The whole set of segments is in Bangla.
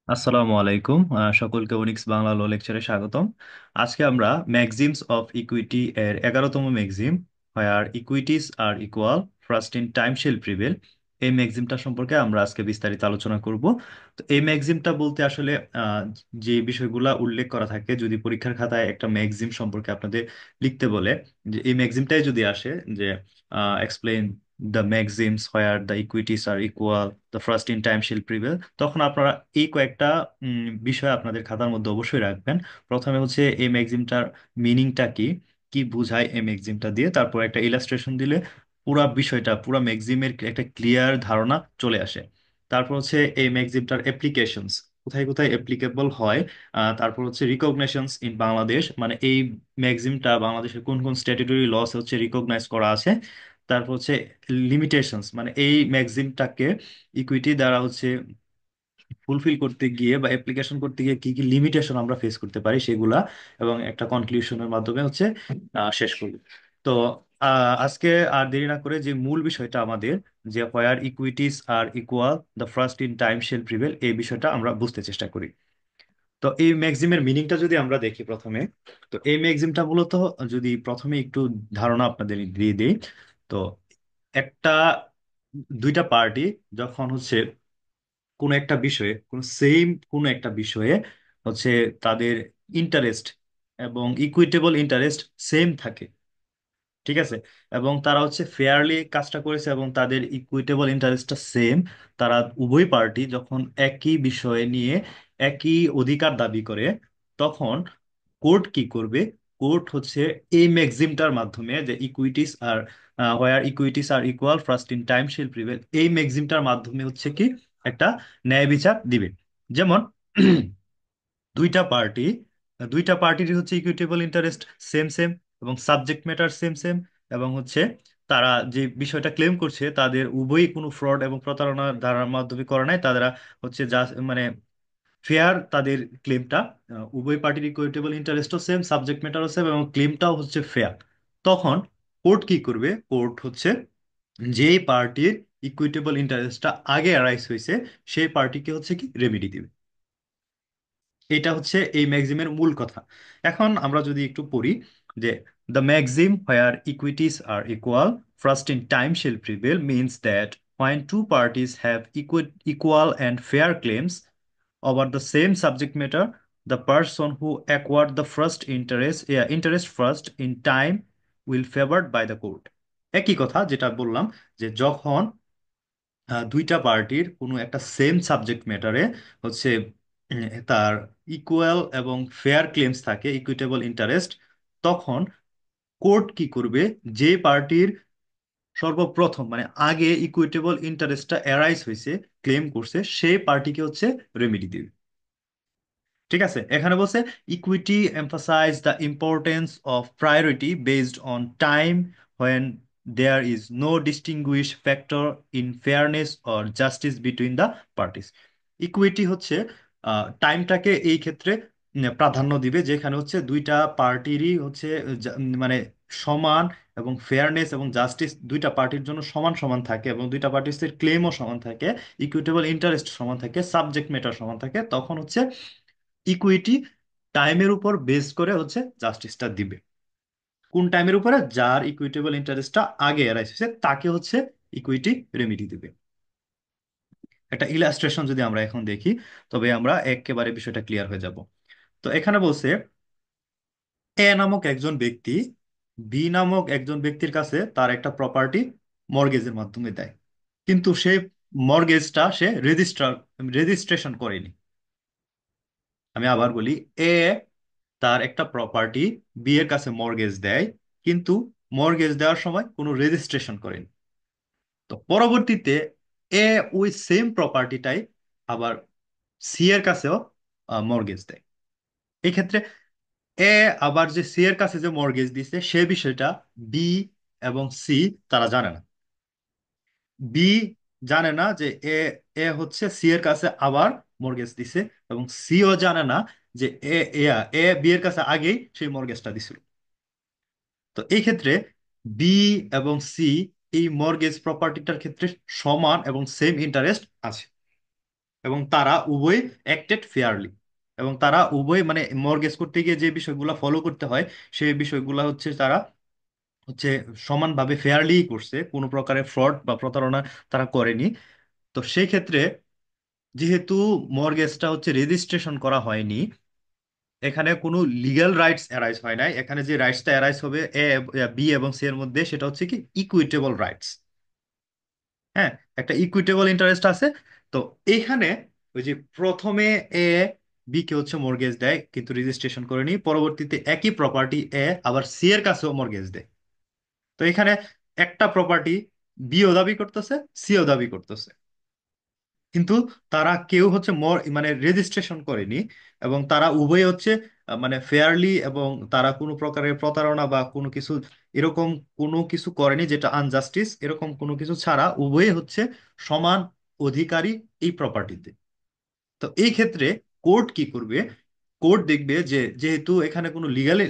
আসসালামু আলাইকুম, সকলকে অনিক্স বাংলা ল লেকচারে স্বাগতম। আজকে আমরা ম্যাগজিমস অফ ইকুইটি এর 11তম maxim, where equities are equal, first in time shall prevail, এই ম্যাগজিমটা সম্পর্কে আমরা আজকে বিস্তারিত আলোচনা করব। তো এই ম্যাগজিমটা বলতে আসলে যে বিষয়গুলা উল্লেখ করা থাকে, যদি পরীক্ষার খাতায় একটা ম্যাগজিম সম্পর্কে আপনাদের লিখতে বলে, যে এই ম্যাগজিমটাই যদি আসে যে explain the maxims where the equities are equal, the first in time shall prevail, তখন আপনারা এই কয়েকটা বিষয় আপনাদের খাতার মধ্যে অবশ্যই রাখবেন। প্রথমে হচ্ছে এই ম্যাগজিমটার মিনিংটা কি, কি বোঝায় এই ম্যাগজিমটা দিয়ে, তারপর একটা ইলাস্ট্রেশন দিলে পুরা বিষয়টা, পুরা ম্যাগজিমের একটা ক্লিয়ার ধারণা চলে আসে। তারপর হচ্ছে এই ম্যাগজিমটার অ্যাপ্লিকেশনস, কোথায় কোথায় অ্যাপ্লিকেবল হয়। তারপর হচ্ছে রিকগনিশনস ইন বাংলাদেশ, মানে এই ম্যাগজিমটা বাংলাদেশের কোন কোন স্ট্যাটুটরি লস হচ্ছে রিকগনাইজ করা আছে। তারপর হচ্ছে লিমিটেশনস, মানে এই ম্যাগজিমটাকে ইকুইটি দ্বারা হচ্ছে ফুলফিল করতে গিয়ে বা অ্যাপ্লিকেশন করতে গিয়ে কি কি লিমিটেশন আমরা ফেস করতে পারি সেগুলা, এবং একটা কনক্লুশনের মাধ্যমে হচ্ছে শেষ করব। তো আজকে আর দেরি না করে যে মূল বিষয়টা আমাদের, যে where equities are equal, the first in time shall prevail, এই বিষয়টা আমরা বুঝতে চেষ্টা করি। তো এই ম্যাগজিমের মিনিংটা যদি আমরা দেখি প্রথমে, তো এই ম্যাগজিমটা মূলত, যদি প্রথমে একটু ধারণা আপনাদের দিয়ে দিই, তো একটা দুইটা পার্টি যখন হচ্ছে কোনো একটা বিষয়ে, কোনো একটা বিষয়ে হচ্ছে তাদের ইন্টারেস্ট এবং ইকুইটেবল ইন্টারেস্ট সেম থাকে, ঠিক আছে, এবং তারা হচ্ছে ফেয়ারলি কাজটা করেছে এবং তাদের ইকুইটেবল ইন্টারেস্টটা সেম, তারা উভয় পার্টি যখন একই বিষয়ে নিয়ে একই অধিকার দাবি করে, তখন কোর্ট কি করবে? কোর্ট হচ্ছে এই ম্যাক্সিমটার মাধ্যমে, যে equities are where equities are equal first in time shall prevail, এই ম্যাক্সিমটার মাধ্যমে হচ্ছে কি একটা ন্যায় বিচার দিবে। যেমন দুইটা পার্টি, দুইটা পার্টিরই হচ্ছে ইকুইটেবল ইন্টারেস্ট সেম সেম, এবং সাবজেক্ট ম্যাটার সেম সেম, এবং হচ্ছে তারা যে বিষয়টা ক্লেম করছে তাদের উভয়ই কোনো ফ্রড এবং প্রতারণার ধারার মাধ্যমে করে নাই, তারা হচ্ছে যা মানে ফেয়ার তাদের ক্লেমটা, উভয় পার্টির ইকুইটেবল ইন্টারেস্টও সেম, সাবজেক্ট ম্যাটারও সেম, এবং ক্লেমটাও হচ্ছে ফেয়ার। তখন কোর্ট কি করবে? কোর্ট হচ্ছে যেই পার্টির ইকুইটেবল ইন্টারেস্টটা আগে অ্যারাইজ হয়েছে সেই পার্টিকে হচ্ছে কি রেমেডি দিবে। এটা হচ্ছে এই ম্যাক্সিমের মূল কথা। এখন আমরা যদি একটু পড়ি, যে the maxim where equities are equal, first in time shall prevail means that when two parties have equal and fair claims over the same subject matter, the person who acquired the first interest first in time will favored by the court। একই কথা যেটা বললাম, যে যখন দুইটা পার্টির কোনো একটা সেম সাবজেক্ট ম্যাটারে হচ্ছে তার ইকুয়াল এবং ফেয়ার ক্লেমস থাকে, ইকুইটেবল ইন্টারেস্ট, তখন কোর্ট কি করবে? যে পার্টির সর্বপ্রথম মানে আগে ইকুইটেবল ইন্টারেস্টটা অ্যারাইজ হয়েছে, ক্লেম করছে, সেই পার্টিকে হচ্ছে রেমেডি দিবে। ঠিক আছে, এখানে বলছে equity emphasize the importance of priority based on time when there is no distinguish factor in fairness or justice between the parties. Equity হচ্ছে টাইমটাকে এই ক্ষেত্রে প্রাধান্য দিবে, যেখানে হচ্ছে দুইটা পার্টিরই হচ্ছে মানে সমান, এবং ফেয়ারনেস এবং জাস্টিস দুইটা পার্টির জন্য সমান সমান থাকে, এবং দুইটা পার্টিসের ক্লেমও সমান থাকে, ইকুইটেবল ইন্টারেস্ট সমান থাকে, সাবজেক্ট ম্যাটার সমান থাকে, তখন হচ্ছে ইকুইটি টাইমের উপর বেস করে হচ্ছে জাস্টিসটা দিবে। কোন টাইমের উপরে? যার ইকুইটেবল ইন্টারেস্টটা আগে এরাইজ হয়েছে তাকে হচ্ছে ইকুইটি রেমিডি দিবে। একটা ইলাস্ট্রেশন যদি আমরা এখন দেখি, তবে আমরা একেবারে বিষয়টা ক্লিয়ার হয়ে যাব। তো এখানে বলছে এ নামক একজন ব্যক্তি বি নামক একজন ব্যক্তির কাছে তার একটা প্রপার্টি মর্গেজের মাধ্যমে দেয়, কিন্তু সেই মর্গেজটা সে রেজিস্ট্রেশন করেনি। আমি আবার বলি, এ তার একটা প্রপার্টি বি এর কাছে মর্গেজ দেয়, কিন্তু মর্গেজ দেওয়ার সময় কোনো রেজিস্ট্রেশন করেনি। তো পরবর্তীতে এ ওই সেম প্রপার্টিটাই আবার সি এর কাছেও মর্গেজ দেয়। এই ক্ষেত্রে এ আবার যে সি এর কাছে যে মর্গেজ দিছে সে বিষয়টা বি এবং সি তারা জানে না। বি জানে না যে এ এ হচ্ছে সি এর কাছে আবার মর্গেজ দিছে, এবং সিও জানে না যে এ এ এ বি এর কাছে আগেই সেই মর্গেজটা দিছিল। তো এই ক্ষেত্রে বি এবং সি এই মর্গেজ প্রপার্টিটার ক্ষেত্রে সমান এবং সেম ইন্টারেস্ট আছে। এবং তারা উভয় অ্যাক্টেড ফেয়ারলি, এবং তারা উভয় মানে মর্গেজ করতে গিয়ে যে বিষয়গুলো ফলো করতে হয় সেই বিষয়গুলো হচ্ছে তারা হচ্ছে সমানভাবে ফেয়ারলি করছে, কোনো প্রকারের ফ্রড বা প্রতারণা তারা করেনি। তো সেই ক্ষেত্রে যেহেতু মর্গেজটা হচ্ছে রেজিস্ট্রেশন করা হয়নি, এখানে কোনো লিগ্যাল রাইটস অ্যারাইজ হয় নাই। এখানে যে রাইটসটা অ্যারাইজ হবে বি এবং সি এর মধ্যে, সেটা হচ্ছে কি ইকুইটেবল রাইটস। হ্যাঁ, একটা ইকুইটেবল ইন্টারেস্ট আছে। তো এইখানে ওই যে প্রথমে এ বি কে হচ্ছে মর্গেজ দেয় কিন্তু রেজিস্ট্রেশন করেনি, পরবর্তীতে একই প্রপার্টি এ আবার সি এর কাছেও মর্গেজ দেয়। তো এখানে একটা প্রপার্টি বিও দাবি করতেছে, সিও দাবি করতেছে, কিন্তু তারা কেউ হচ্ছে মানে রেজিস্ট্রেশন করেনি। এবং তারা উভয় হচ্ছে মানে ফেয়ারলি, এবং তারা কোনো প্রকারের প্রতারণা বা কোনো কিছু এরকম কোনো কিছু করেনি যেটা আনজাস্টিস, এরকম কোনো কিছু ছাড়া উভয়ে হচ্ছে সমান অধিকারী এই প্রপার্টিতে। তো এই ক্ষেত্রে কোর্ট কি করবে? কোর্ট দেখবে যে যেহেতু এখানে কোনো লিগ্যাল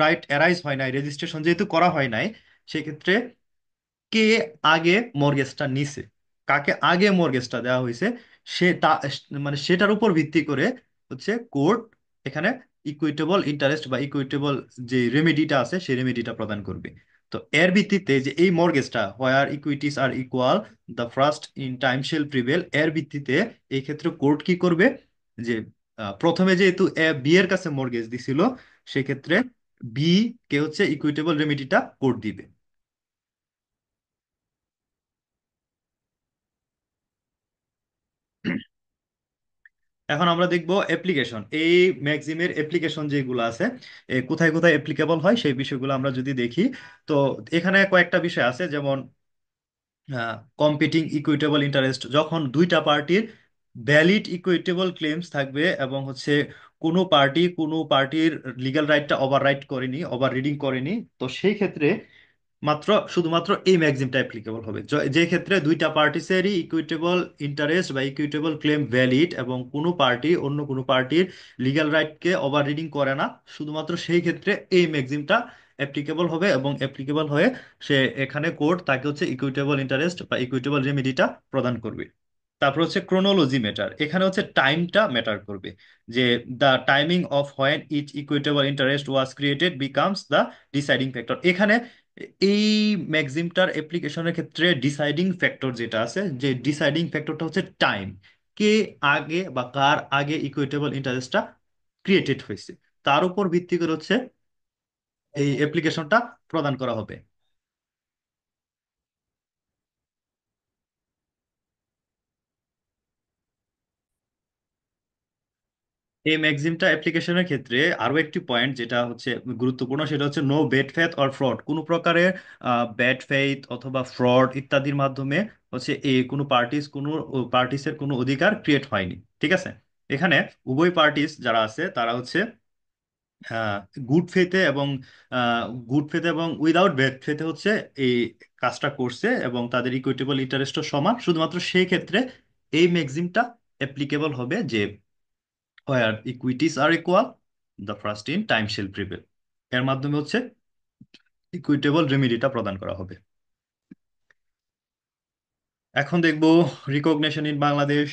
রাইট অ্যারাইজ হয় নাই, রেজিস্ট্রেশন যেহেতু করা হয় নাই, সেক্ষেত্রে কে আগে মর্গেজটা নিছে, কাকে আগে মর্গেজটা দেওয়া হয়েছে, সে তা মানে সেটার উপর ভিত্তি করে হচ্ছে কোর্ট এখানে ইকুইটেবল ইন্টারেস্ট বা ইকুইটেবল যে রেমেডিটা আছে সেই রেমেডিটা প্রদান করবে। তো এর ভিত্তিতে যে এই মর্গেজটা where equities are equal the first in time shall prevail, এর ভিত্তিতে এই ক্ষেত্রে কোর্ট কি করবে? যে প্রথমে যেহেতু এ বি এর কাছে মর্গেজ দিছিল, সেক্ষেত্রে বি কে হচ্ছে ইকুইটেবল রেমেডিটা কোর্ট দিবে। এখন আমরা দেখব অ্যাপ্লিকেশন, এই ম্যাক্সিমের অ্যাপ্লিকেশন যেগুলো আছে, কোথায় কোথায় অ্যাপ্লিকেবল হয় সেই বিষয়গুলো আমরা যদি দেখি। তো এখানে কয়েকটা বিষয় আছে, যেমন কম্পিটিং ইকুইটেবল ইন্টারেস্ট, যখন দুইটা পার্টির ভ্যালিড ইকুইটেবল ক্লেমস থাকবে এবং হচ্ছে কোনো পার্টির লিগ্যাল রাইটটা ওভাররাইট করেনি, ওভার রিডিং করেনি, তো সেই ক্ষেত্রে শুধুমাত্র এই ম্যাক্সিমটা অ্যাপ্লিকেবল হবে। যে ক্ষেত্রে দুইটা পার্টিসেরই ইকুইটেবল ইন্টারেস্ট বা ইকুইটেবল ক্লেম ভ্যালিড এবং কোনো পার্টি অন্য কোনো পার্টির লিগ্যাল রাইটকে ওভার রিডিং করে না, শুধুমাত্র সেই ক্ষেত্রে এই ম্যাক্সিমটা অ্যাপ্লিকেবল হবে। এবং অ্যাপ্লিকেবল হয়ে সে এখানে কোর্ট তাকে হচ্ছে ইকুইটেবল ইন্টারেস্ট বা ইকুইটেবল রেমেডিটা প্রদান করবে। তারপর হচ্ছে ক্রোনোলজি ম্যাটার, এখানে হচ্ছে টাইমটা ম্যাটার করবে, যে the timing of when each equitable interest was created becomes the deciding factor. এখানে এই ম্যাক্সিমটার অ্যাপ্লিকেশনের ক্ষেত্রে ডিসাইডিং ফ্যাক্টর যেটা আছে, যে ডিসাইডিং ফ্যাক্টরটা হচ্ছে টাইম, কে আগে বা কার আগে ইকুইটেবল ইন্টারেস্টটা ক্রিয়েটেড হয়েছে, তার উপর ভিত্তি করে হচ্ছে এই অ্যাপ্লিকেশনটা প্রদান করা হবে। এই ম্যাক্সিমটা অ্যাপ্লিকেশনের ক্ষেত্রে আরো একটি পয়েন্ট যেটা হচ্ছে গুরুত্বপূর্ণ, সেটা হচ্ছে no bad faith or fraud, কোনো প্রকারের ব্যাড ফেইথ অথবা ফ্রড ইত্যাদির মাধ্যমে হচ্ছে এই কোনো পার্টিসের কোনো অধিকার ক্রিয়েট হয়নি। ঠিক আছে, এখানে উভয় পার্টিস যারা আছে তারা হচ্ছে গুড ফেথে এবং উইদাউট ব্যাড ফেথে হচ্ছে এই কাজটা করছে, এবং তাদের ইকুইটেবল ইন্টারেস্টও সমান। শুধুমাত্র সেই ক্ষেত্রে এই ম্যাক্সিমটা অ্যাপ্লিকেবল হবে যে where equities are equal, the first in time shall prevail, এর মাধ্যমে হচ্ছে ইকুইটেবল রেমিডিটা প্রদান করা হবে। এখন দেখবো রিকগনিশন ইন বাংলাদেশ,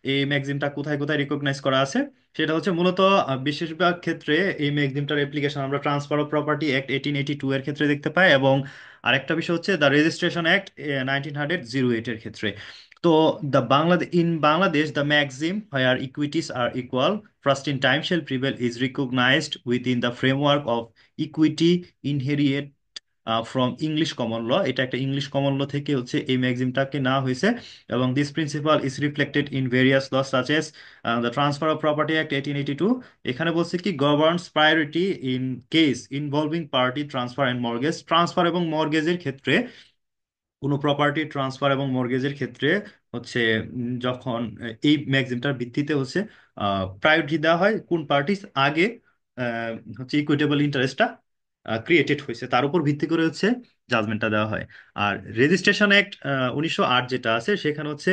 এই ম্যাগজিনটা কোথায় কোথায় রিকগনাইজ করা আছে। সেটা হচ্ছে মূলত বেশিরভাগ ক্ষেত্রে এই ম্যাগজিনটার অ্যাপ্লিকেশন আমরা ট্রান্সফার অফ প্রপার্টি অ্যাক্ট 1882 এর ক্ষেত্রে দেখতে পাই, এবং আরেকটা বিষয় হচ্ছে দ্য রেজিস্ট্রেশন অ্যাক্ট 1908 এর ক্ষেত্রে। তো Bangladesh the maxim where equities are equal first in time shall prevail is recognised within the framework of equity inherit from English common law. এটা একটা ইংলিশ কমন ল থেকে হচ্ছে এই ম্যাগজিমটাকে নেওয়া হয়েছে। এবং this principle is reflected in various law such as the transfer of property act 1882। এখানে বলছে কি governs priority in case involving party transfer and mortgage, transfer এবং মর্গেজের ক্ষেত্রে, কোনো প্রপার্টি ট্রান্সফার এবং মর্গেজের ক্ষেত্রে হচ্ছে যখন এই ম্যাগজিমটার ভিত্তিতে হচ্ছে প্রায়োরিটি দেওয়া হয় কোন পার্টি আগে হচ্ছে ইকুইটেবল ইন্টারেস্টটা ক্রিয়েটেড হয়েছে, তার উপর ভিত্তি করে হচ্ছে জাজমেন্টটা দেওয়া হয়। আর রেজিস্ট্রেশন অ্যাক্ট 1908 যেটা আছে, সেখানে হচ্ছে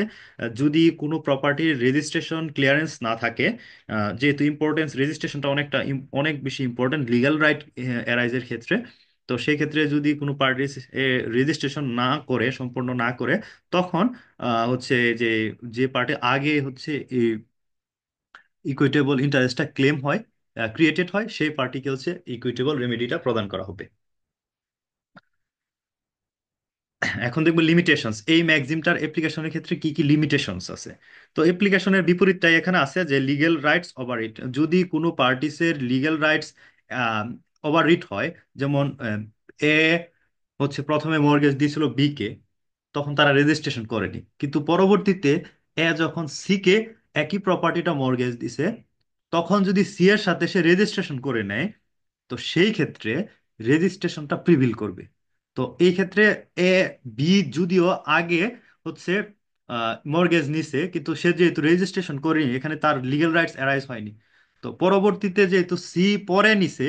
যদি কোনো প্রপার্টির রেজিস্ট্রেশন ক্লিয়ারেন্স না থাকে, যেহেতু ইম্পর্টেন্স রেজিস্ট্রেশনটা অনেক বেশি ইম্পর্টেন্ট লিগ্যাল রাইট অ্যারাইজের ক্ষেত্রে, তো সেই ক্ষেত্রে যদি কোনো পার্টি রেজিস্ট্রেশন না করে, সম্পূর্ণ না করে, তখন হচ্ছে যে যে পার্টি আগে হচ্ছে ইকুইটেবল ইন্টারেস্টটা ক্লেম হয়, ক্রিয়েটেড হয়, সেই পার্টিকে হচ্ছে ইকুইটেবল রেমেডিটা প্রদান করা হবে। এখন দেখবো লিমিটেশনস, এই ম্যাক্সিমটার অ্যাপ্লিকেশনের ক্ষেত্রে কি কি লিমিটেশনস আছে। তো অ্যাপ্লিকেশনের বিপরীতটাই এখানে আছে, যে লিগ্যাল রাইটস ওভার ইট, যদি কোনো পার্টিসের লিগ্যাল রাইটস ওভার ইট হয়, যেমন এ হচ্ছে প্রথমে মর্গেজ দিয়েছিল বি কে, তখন তারা রেজিস্ট্রেশন করেনি, কিন্তু পরবর্তীতে এ যখন সি কে একই প্রপার্টিটা মর্গেজ দিছে, তখন যদি সি এর সাথে সে রেজিস্ট্রেশন করে নেয়, তো সেই ক্ষেত্রে রেজিস্ট্রেশনটা প্রিভিল করবে। তো এই ক্ষেত্রে এ বি যদিও আগে হচ্ছে মর্গেজ নিছে, কিন্তু সে যেহেতু রেজিস্ট্রেশন করেনি, এখানে তার লিগ্যাল রাইটস অ্যারাইজ হয়নি। তো পরবর্তীতে যেহেতু সি পরে নিছে,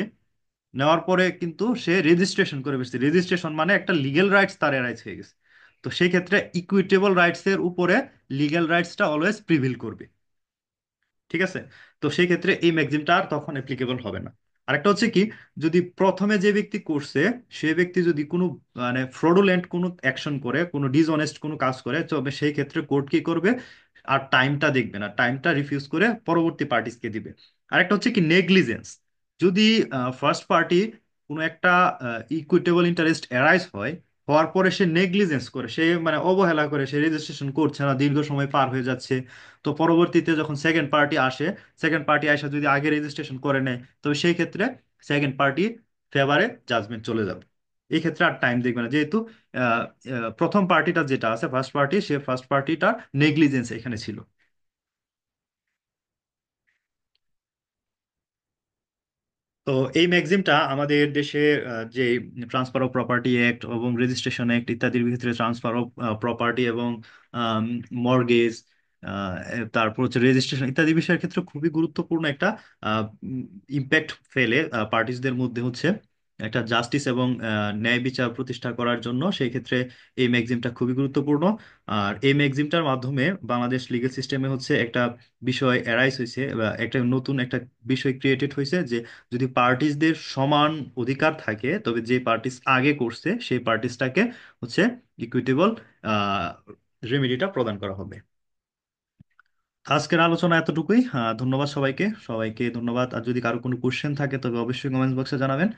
নেওয়ার পরে কিন্তু সে রেজিস্ট্রেশন করে ফেলছে, রেজিস্ট্রেশন মানে একটা লিগ্যাল রাইটস তার অ্যারাইজ হয়ে গেছে। তো সেই ক্ষেত্রে ইকুইটেবল রাইটস এর উপরে লিগ্যাল রাইটসটা অলওয়েজ প্রিভিল করবে। ঠিক আছে? তো সেই ক্ষেত্রে এই ম্যাক্সিমটা আর তখন অ্যাপ্লিকেবল হবে না। আরেকটা হচ্ছে কি, যদি প্রথমে যে ব্যক্তি করছে, সে ব্যক্তি যদি কোনো মানে ফ্রডুলেন্ট কোনো অ্যাকশন করে, কোনো ডিসঅনেস্ট কোনো কাজ করে, তবে সেই ক্ষেত্রে কোর্ট কি করবে, আর টাইমটা দেখবে না, টাইমটা রিফিউজ করে পরবর্তী পার্টিসকে দিবে। আরেকটা হচ্ছে কি নেগলিজেন্স, যদি ফার্স্ট পার্টি কোনো একটা ইকুইটেবল ইন্টারেস্ট অ্যারাইজ হয়, হওয়ার পরে সে নেগলিজেন্স করে, সে মানে অবহেলা করে, সে রেজিস্ট্রেশন করছে না, দীর্ঘ সময় পার হয়ে যাচ্ছে, তো পরবর্তীতে যখন সেকেন্ড পার্টি আসে, সেকেন্ড পার্টি আসে যদি আগে রেজিস্ট্রেশন করে নেয়, তবে সেই ক্ষেত্রে সেকেন্ড পার্টি ফেভারে জাজমেন্ট চলে যাবে। এই ক্ষেত্রে আর টাইম দেখবে না, যেহেতু প্রথম পার্টিটা যেটা আছে, ফার্স্ট পার্টি, সে ফার্স্ট পার্টিটার নেগলিজেন্স এখানে ছিল। তো এই ম্যাগজিমটা আমাদের দেশে যে ট্রান্সফার অফ প্রপার্টি অ্যাক্ট এবং রেজিস্ট্রেশন অ্যাক্ট ইত্যাদির ভিতরে ট্রান্সফার অফ প্রপার্টি এবং মর্গেজ, তারপর হচ্ছে রেজিস্ট্রেশন ইত্যাদি বিষয়ের ক্ষেত্রে খুবই গুরুত্বপূর্ণ একটা ইম্প্যাক্ট ফেলে পার্টিসদের মধ্যে, হচ্ছে একটা জাস্টিস এবং ন্যায় বিচার প্রতিষ্ঠা করার জন্য। সেই ক্ষেত্রে এই ম্যাগজিমটা খুবই গুরুত্বপূর্ণ। আর এই ম্যাগজিমটার মাধ্যমে বাংলাদেশ লিগ্যাল সিস্টেমে হচ্ছে একটা বিষয় অ্যারাইজ হয়েছে, বা একটা নতুন একটা বিষয় ক্রিয়েটেড হয়েছে, যে যদি পার্টিসদের সমান অধিকার থাকে, তবে যে পার্টিস আগে করছে সেই পার্টিসটাকে হচ্ছে ইকুইটেবল রেমেডিটা প্রদান করা হবে। আজকের আলোচনা এতটুকুই। ধন্যবাদ সবাইকে, সবাইকে ধন্যবাদ। আর যদি কারো কোনো কোশ্চেন থাকে তবে অবশ্যই কমেন্ট বক্সে জানাবেন।